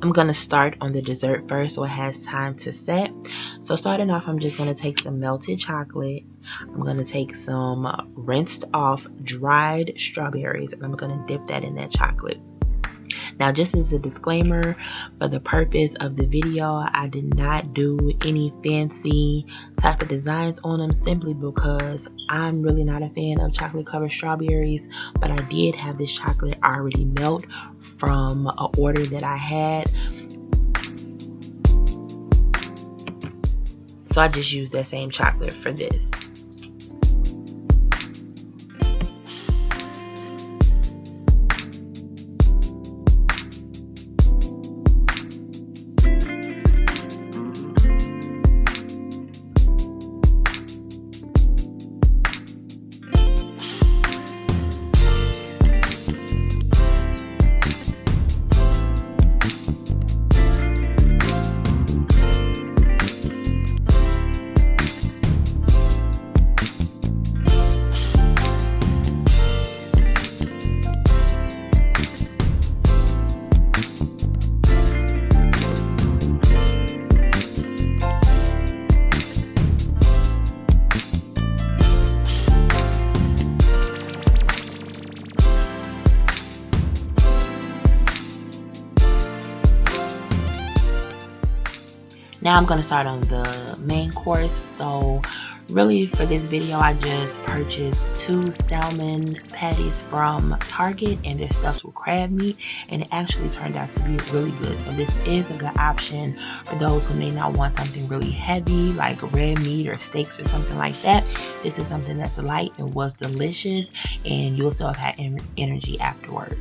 I'm going to start on the dessert first so it has time to set. So starting off, I'm just going to take some melted chocolate. I'm going to take some rinsed off dried strawberries, and I'm going to dip that in that chocolate. Now, just as a disclaimer, for the purpose of the video, I did not do any fancy type of designs on them simply because I'm really not a fan of chocolate covered strawberries, but I did have this chocolate already melt from an order that I had. So I just used that same chocolate for this. Now I'm going to start on the main course. So really for this video, I just purchased 2 salmon patties from Target, and they're stuffed with crab meat, and it actually turned out to be really good. So this is a good option for those who may not want something really heavy like red meat or steaks or something like that. This is something that's light and was delicious, and you'll still have energy afterwards.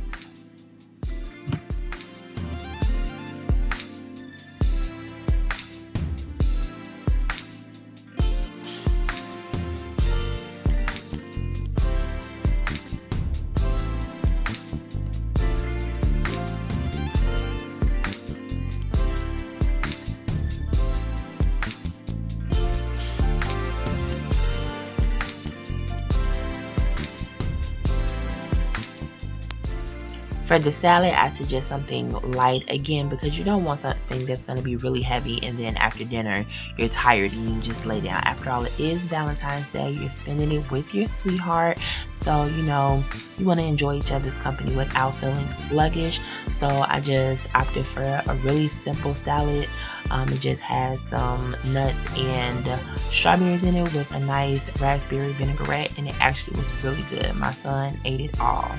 For the salad, I suggest something light again because you don't want something that's going to be really heavy and then after dinner you're tired and you just lay down. After all, it is Valentine's Day. You're spending it with your sweetheart. So, you know, you want to enjoy each other's company without feeling sluggish. So I just opted for a really simple salad. It just has some nuts and strawberries in it with a nice raspberry vinaigrette, and it actually was really good. My son ate it all.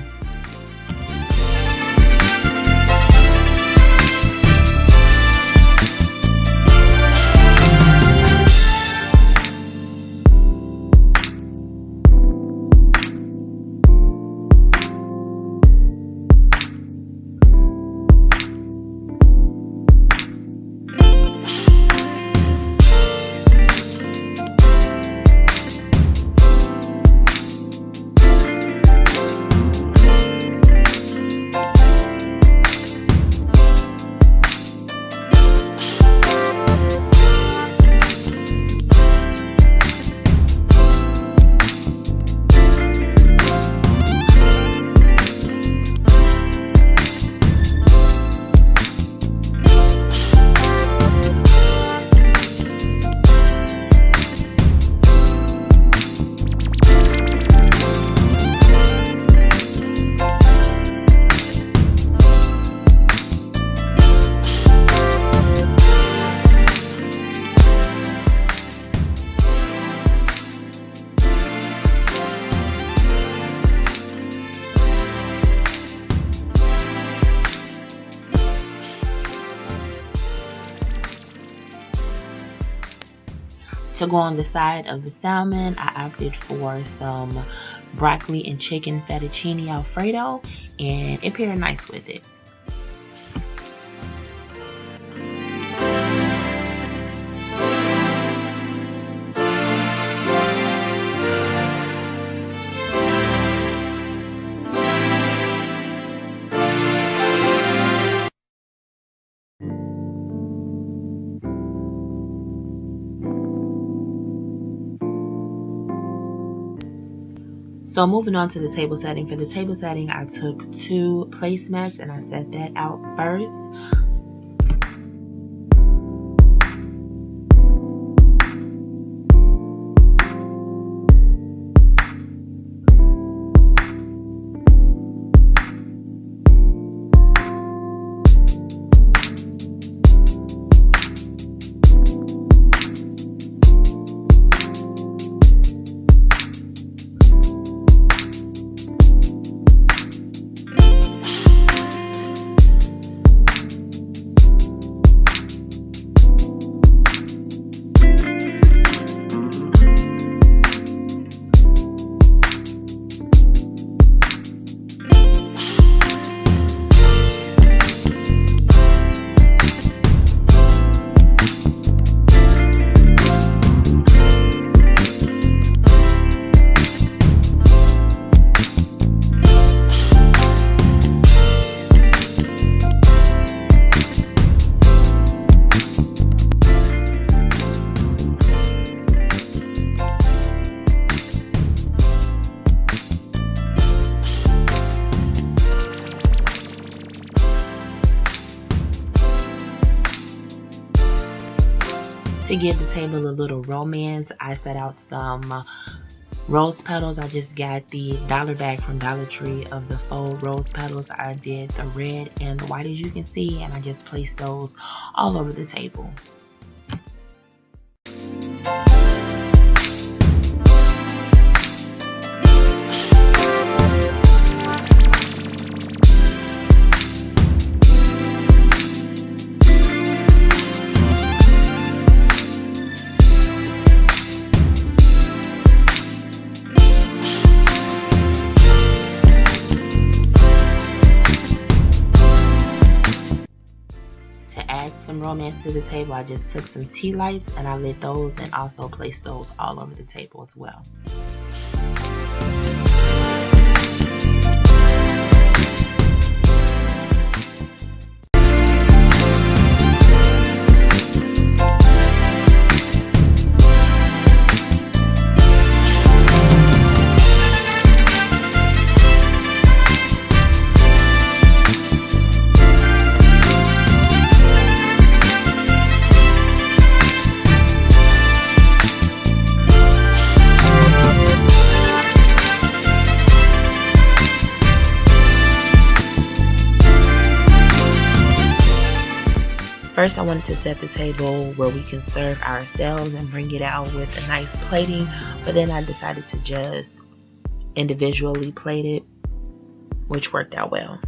To go on the side of the salmon, I opted for some broccoli and chicken fettuccine alfredo, and it paired nice with it. So moving on to the table setting. For the table setting, I took 2 placemats and I set that out first. To give the table a little romance, I set out some rose petals. I just got the dollar bag from Dollar Tree of the faux rose petals. I did the red and the white, as you can see, and I just placed those all over the table. Some romance to the table, I just took some tea lights and I lit those and also placed those all over the table as well. First, I wanted to set the table where we can serve ourselves and bring it out with a nice plating, but then I decided to just individually plate it, which worked out well.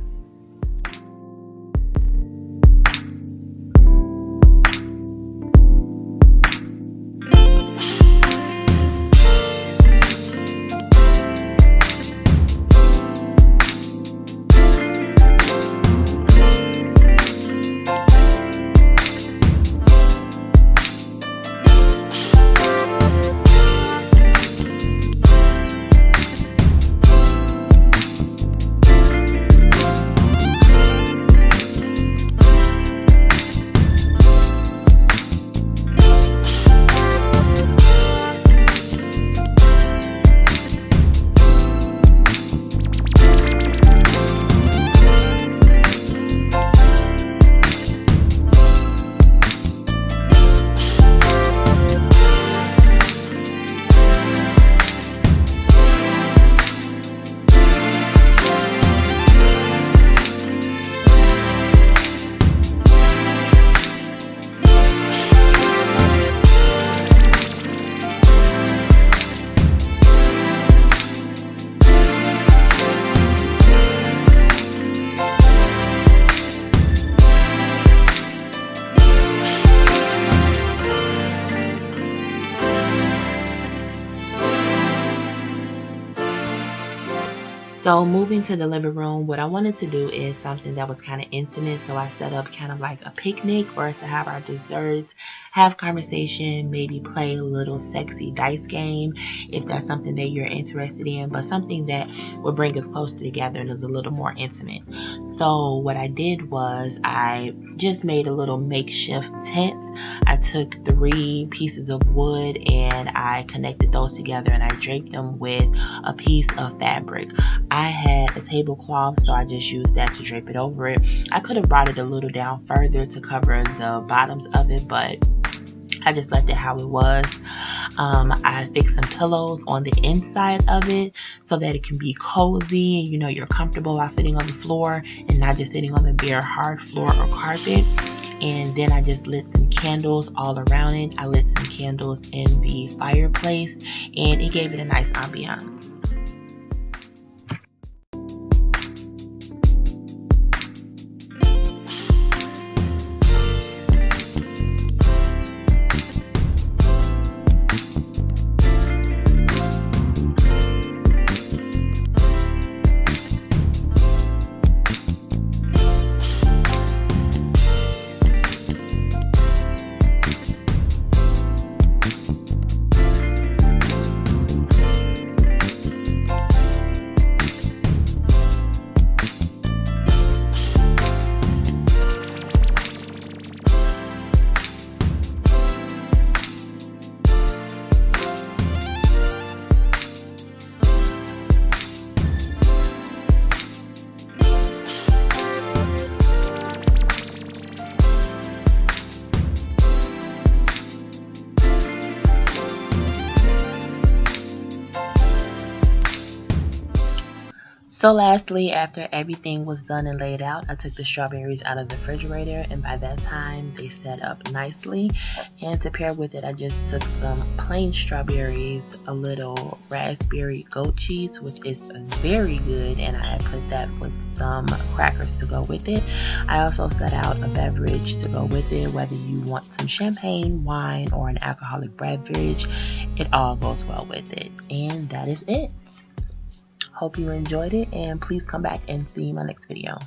So moving to the living room, what I wanted to do is something that was kind of intimate. So I set up kind of like a picnic for us to have our desserts, have conversation, maybe play a little sexy dice game if that's something that you're interested in, but something that will bring us closer together and is a little more intimate. So what I did was I just made a little makeshift tent. I took 3 pieces of wood and I connected those together and I draped them with a piece of fabric. I had a tablecloth, so I just used that to drape it over it. I could have brought it a little down further to cover the bottoms of it, but I just left it how it was. I fixed some pillows on the inside of it so that it can be cozy. You know, you're comfortable while sitting on the floor and not just sitting on the bare hard floor or carpet. And then I just lit some candles all around it. I lit some candles in the fireplace and it gave it a nice ambiance. So lastly, after everything was done and laid out, I took the strawberries out of the refrigerator, and by that time they set up nicely. And to pair with it, I just took some plain strawberries, a little raspberry goat cheese, which is very good, and I put that with some crackers to go with it. I also set out a beverage to go with it, whether you want some champagne, wine, or an alcoholic beverage. It all goes well with it. And that is it. Hope you enjoyed it, and please come back and see my next video.